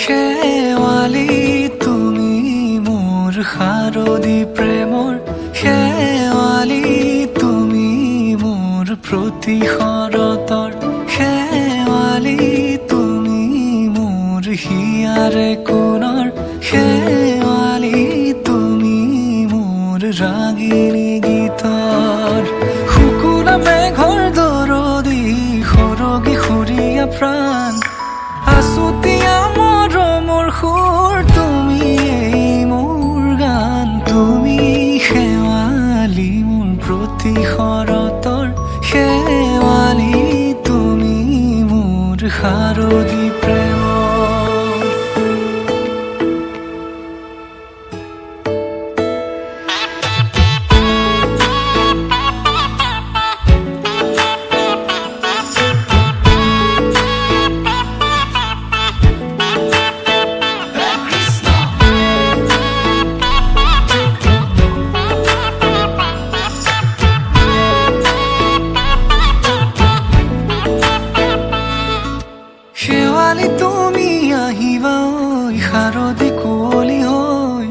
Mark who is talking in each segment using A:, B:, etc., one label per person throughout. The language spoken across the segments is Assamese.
A: শেৱালি তুমি মোৰ শাৰদী প্ৰেমৰ শেৱালি তুমি মোৰ প্ৰতি শৰতৰ শেৱালি তুমি মোৰ হিয়াৰে কোণৰ শেৱালি তুমি মোৰ ৰাগিনী গীতৰ শুকুনা মেঘৰ দৰদি সৰগী সুৰীয়া প্ৰাণ আছুতীয়া মৰমৰ সুৰ তুমি মোৰ গান তুমি শেৱালি মোৰ প্ৰতি শৰতৰ শেৱালি তুমি মোৰ শাৰদী প্ৰেমৰ শেৱালি তুমি আহিবা ঐ শাৰদী কুঁৱলী হৈ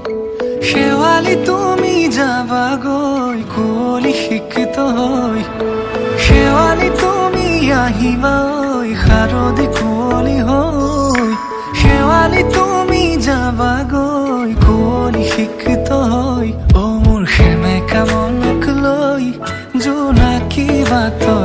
A: শেৱালি তুমি যাবাগৈ কুঁৱলী শিক্ষিত হৈ শেৱালি তুমি আহিবা ঐ শাৰদী কুঁৱলী হৈ শেৱালি তুমি যাবাগৈ কুঁৱলী শিক্ষিত হৈ অ মোৰ সেমেকা মনক লৈ জোনাকী বাটত